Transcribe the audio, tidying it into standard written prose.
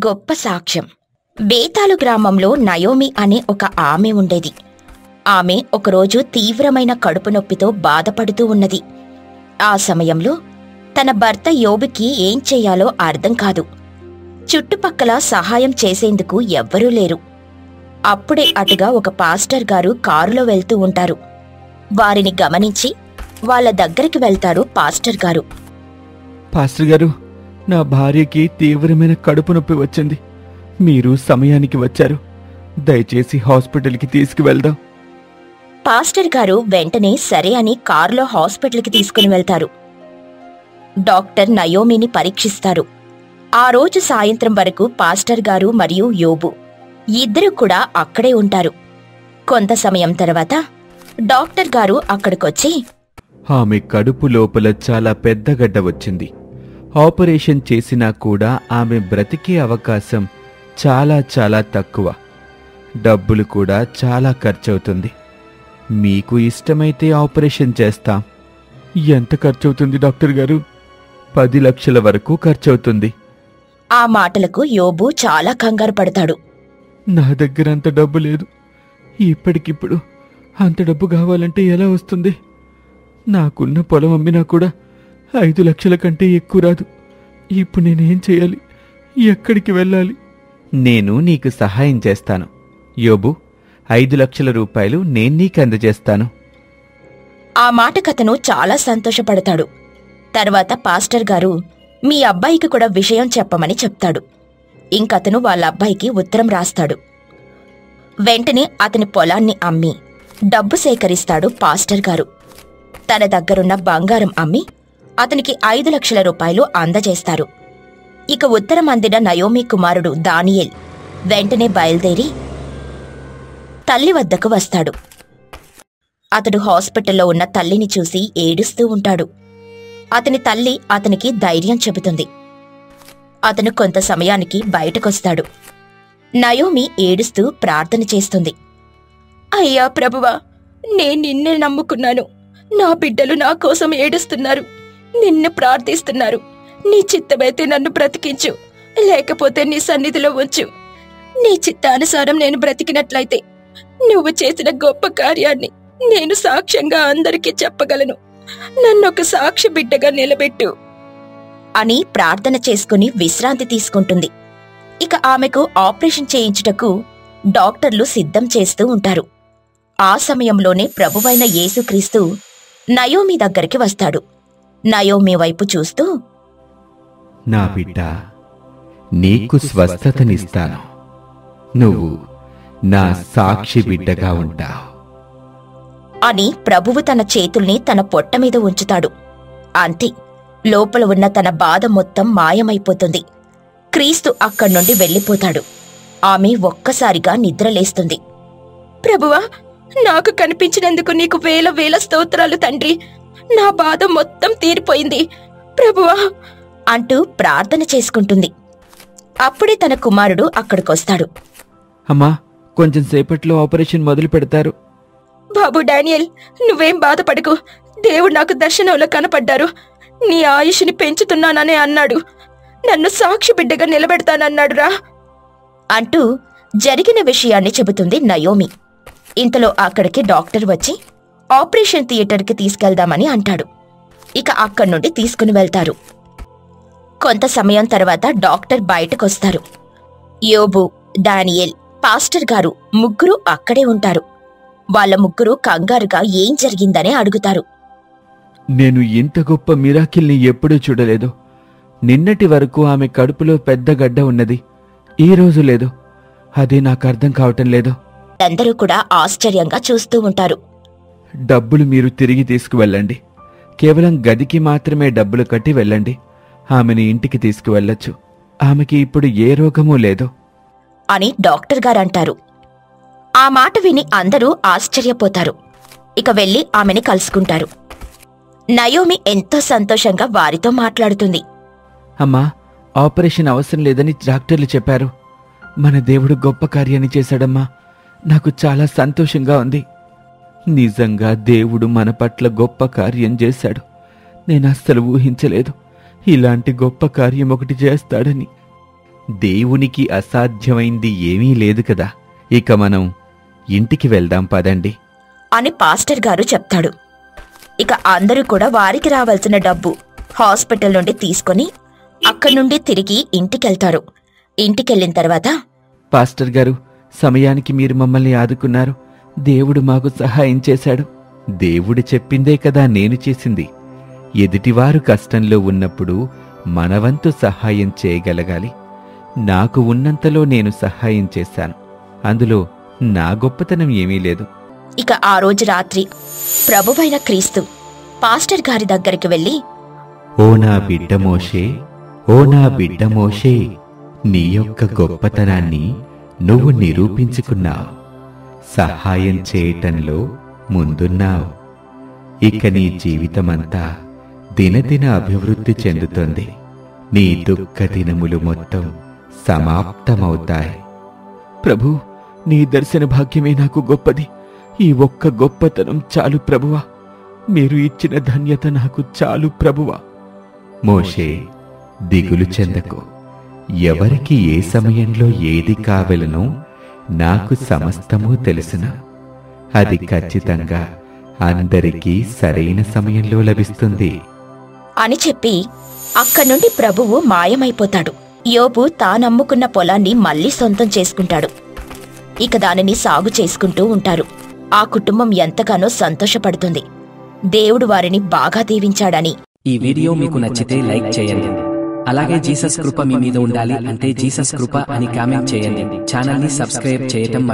గొప్ప సాక్ష్యం. బేతాలు గ్రామంలో నయోమి అనే ఒక ఆమె ఉండేది. ఆమె ఒకరోజు తీవ్రమైన కడుపు నొప్పితో బాధపడుతూ ఉన్నది. ఆ సమయంలో తన భర్త యోబుకి ఏం చెయ్యాలో అర్థం కాదు. చుట్టుపక్కల సహాయం చేసేందుకు ఎవ్వరూ లేరు. అప్పుడే అటుగా ఒక పాస్టర్ గారు కారులో వెళ్తూ ఉంటారు. వారిని గమనించి వాళ్ళ దగ్గరికి వెళ్తాడు పాస్టర్ గారు. పాస్టర్ గారు, నా భార్యకి తీవ్రమైన కడుపు నొప్పి వచ్చింది. మీరు సమయానికి వచ్చారు. దయచేసి హాస్పిటల్కి తీసుకువెళ్దాం. పాస్టర్ గారు వెంటనే సరే అని కారులో హాస్పిటల్కి తీసుకుని వెళ్తారు. డాక్టర్ నయోమిని పరీక్షిస్తారు. ఆ రోజు సాయంత్రం వరకు పాస్టర్ గారు మరియు యోబు ఇద్దరూ కూడా అక్కడే ఉంటారు. కొంత సమయం తర్వాత డాక్టర్ గారు అక్కడికొచ్చి, ఆమె కడుపు లోపల చాలా పెద్ద గడ్డ వచ్చింది. ఆపరేషన్ చేసినా కూడా ఆమె బ్రతికే అవకాశం చాలా చాలా తక్కువ. డబ్బులు కూడా చాలా ఖర్చవుతుంది. మీకు ఇష్టమైతే ఆపరేషన్ చేస్తాం. ఎంత ఖర్చవుతుంది డాక్టర్ గారు? 10 లక్షల వరకు ఖర్చవుతుంది. ఆ మాటలకు యోబు చాలా కంగారు పడతాడు. నా దగ్గర అంత డబ్బు లేదు. ఇప్పటికిప్పుడు అంత డబ్బు కావాలంటే ఎలా వస్తుంది? నాకున్న పొలం అమ్మినా కూడా 5 లక్షల కంటే ఎక్కువ రాదు. ఇప్పుడు నేనేం చేయాలి? ఎక్కడికి వెళ్ళాలి? నేను నీకు సహాయం చేస్తాను యోబు. 5 లక్షల రూపాయలు నేను నీకు అందజేస్తాను. ఆ మాటకతను చాలా సంతోషపడతాడు. తర్వాత పాస్టర్ గారు మీ అబ్బాయికి కూడా విషయం చెప్పమని చెప్తాడు. ఇంకతను వాళ్ళ అబ్బాయికి ఉత్తరం రాస్తాడు. వెంటనే అతని పొలాన్ని అమ్మి డబ్బు సేకరిస్తాడు పాస్టర్ గారు. తన దగ్గరున్న బంగారం అమ్మి అతనికి 5 లక్షల రూపాయలు అందజేస్తారు. ఇక ఉత్తరం అందిన నయోమి కుమారుడు దానియేల్ వెంటనే బయలుదేరి తల్లి వద్దకు వస్తాడు. అతడు హాస్పిటల్లో ఉన్న తల్లిని చూసి ఏడుస్తూ ఉంటాడు. అతని తల్లి అతనికి ధైర్యం చెబుతుంది. అతను కొంత సమయానికి బయటకొస్తాడు. నయోమి ఏడుస్తూ ప్రార్థన చేస్తుంది. అయ్యా ప్రభువా, నేను నిన్నే నమ్ముకున్నాను. నా బిడ్డలు నా కోసం ఏడుస్తున్నారు, నిన్ను ప్రార్థిస్తున్నారు. నీ చిత్తమైతే నన్ను బ్రతికించు, లేకపోతే నీ సన్నిధిలో ఉంచు. నీ చిత్తానుసారం నేను బ్రతికినట్లయితే నువ్వు చేసిన గొప్ప కార్యాన్ని నేను సాక్ష్యంగా అందరికీ చెప్పగలను. నన్నొక సాక్షి బిడ్డగా నిలబెట్టు అని ప్రార్థన చేసుకుని విశ్రాంతి తీసుకుంటుంది. ఇక ఆమెకు ఆపరేషన్ చేయించుటకు డాక్టర్లు సిద్ధం చేస్తూ ఉంటారు. ఆ సమయంలోనే ప్రభువైన యేసుక్రీస్తు నయోమి దగ్గరికి వస్తాడు. నయోమి వైపు చూస్తూ, నా బిడ్డ, నీకు స్వస్థతనిస్తాను. నువ్వు నా సాక్షి బిడ్డగా ఉంటావు అని ప్రభువు తన చేతుల్ని తన పొట్ట మీద ఉంచుతాడు. అంతే, లోపల ఉన్న తన బాధ మొత్తం మాయమైపోతుంది. క్రీస్తు అక్కడ్నుండి వెళ్ళిపోతాడు. ఆమె ఒక్కసారిగా నిద్రలేస్తుంది. ప్రభువా, నాకు కనిపించినందుకు నీకు వేల వేల స్తోత్రాలు తండ్రి. నా బాధ మొత్తం తీరిపోయింది ప్రభువా అంటూ ప్రార్థన చేసుకుంటుంది. అప్పుడే తన కుమారుడు అక్కడికొస్తాడు. అమ్మా, కొంచెం సేపట్లో ఆపరేషన్ మొదలు పెడతారు. బాబు డానియల్, నువ్వేం బాధపడకు. దేవుడు నాకు దర్శనంలో కనపడ్డారు. నీ ఆయుష్ని పెంచుతున్నాననే అన్నాడు. నన్ను సాక్షి బిడ్డగా నిలబెడతానన్నాడురా అంటూ జరిగిన విషయాన్ని చెబుతుంది నయోమి. ఇంతలో అక్కడికి డాక్టర్ వచ్చి ఆపరేషన్ థియేటర్కి తీసుకెళ్దామని అంటాడు. ఇక అక్కడ్నుండి తీసుకుని వెళ్తారు. కొంత సమయం తర్వాత డాక్టర్ బయటకొస్తారు. యోబు, డానియల్, పాస్టర్ గారు ముగ్గురు అక్కడే ఉంటారు. వాళ్ళ ముగ్గురు కంగారుగా ఏం జరిగిందని అడుగుతారు. నేను ఇంత గొప్ప మిరాకిల్ని ఎప్పుడూ చూడలేదు. నిన్నటి వరకు ఆమె కడుపులో పెద్ద గడ్డ ఉన్నది, ఈ రోజు లేదు. అదే నాకు అర్థం కావటం లేదు. అందరూ కూడా ఆశ్చర్యంగా చూస్తూ ఉంటారు. డబ్బులు మీరు తిరిగి తీసుకువెళ్ళండి. కేవలం గదికి మాత్రమే డబ్బులు కట్టి వెళ్ళండి. ఆమెని ఇంటికి తీసుకువెళ్ళొచ్చు. ఆమెకి ఇప్పుడు ఏ రోగమూ లేదు అని డాక్టర్ గారంటారు. ఆ మాట విని అందరూ ఆశ్చర్యపోతారు. ఇక వెళ్లి ఆమెని కలుసుకుంటారు. నయోమి ఎంతో సంతోషంగా వారితో మాట్లాడుతుంది. అమ్మా, ఆపరేషన్ అవసరం లేదని డాక్టర్లు చెప్పారు. మన దేవుడు గొప్ప కార్యాన్ని చేశాడమ్మా. నాకు చాలా సంతోషంగా ఉంది. నిజంగా దేవుడు మన పట్ల గొప్ప కార్యం చేశాడు. నేను అస్సలు ఊహించలేదు ఇలాంటి గొప్ప కార్యం ఒకటి చేస్తాడని. దేవునికి అసాధ్యమైంది ఏమీ లేదు కదా. ఇక మనం ఇంటికి వెళ్దాం పదండి అని పాస్టర్ గారు చెప్తాడు. ఇక అందరూ కూడా వారికి రావాల్సిన డబ్బు హాస్పిటల్ నుండి తీసుకుని అక్కడి నుండి తిరిగి ఇంటికెళ్తారు. ఇంటికెళ్ళిన తర్వాత, పాస్టర్ గారు, సమయానికి మీరు మమ్మల్ని ఆదుకున్నారు. దేవుడు మాకు సహాయం చేశాడు. దేవుడు చెప్పిందే కదా నేను చేసింది. ఎదుటివారు కష్టంలో ఉన్నప్పుడు మనవంతు సహాయం చేయగలగాలి. నాకు ఉన్నంతలో నేను సహాయం చేశాను. అందులో నా గొప్పతనం ఏమీ లేదు. ఇక ఆ రోజు రాత్రి ప్రభువైన క్రీస్తు పాస్టర్ గారి దగ్గరికి వెళ్ళి, ఓ నా బిడ్డ మోషే, ఓ నా బిడ్డ మోషే, నీ యొక్క గొప్పతనాన్ని నువ్వు నిరూపించుకున్నావు. సహాయం చేయటంలో ముందున్నావు. ఇక నీ జీవితమంతా దినదిన అభివృద్ధి చెందుతుంది. నీ దుఃఖ దినములు మొత్తం సమాప్తమవుతాయి. ప్రభు, నీ దర్శన భాగ్యమే నాకు గొప్పది. ఈ ఒక్క గొప్పతనం చాలు ప్రభువా. మీరు ఇచ్చిన ధన్యత నాకు చాలు ప్రభువా. మోషే, దిగులు చెందకు. ఎవరికి ఏ సమయంలో ఏది కావలనో నాకు సమస్తమూ తెలుసును. అది ఖచ్చితంగా అందరికీ సరైన సమయంలో లభిస్తుంది అని చెప్పి అక్కడి నుండి ప్రభువు మాయమైపోతాడు. యోబు తానమ్ముకున్న పొలాన్ని మళ్లీ సొంతం చేసుకుంటాడు. ఇక దానిని సాగు చేసుకుంటూ ఉంటారు. ఆ కుటుంబం ఎంతగానో సంతోషపడుతుంది. దేవుడు వారిని బాగా దీవించాడని. ఈ వీడియో మీకు నచ్చితే లైక్ చేయండి. అలాగే జీసస్ కృప మీ మీద ఉండాలి అంటే జీసస్ కృప అని కామెంట్ చేయండి. ఛానల్ ని సబ్స్క్రైబ్ చేయటం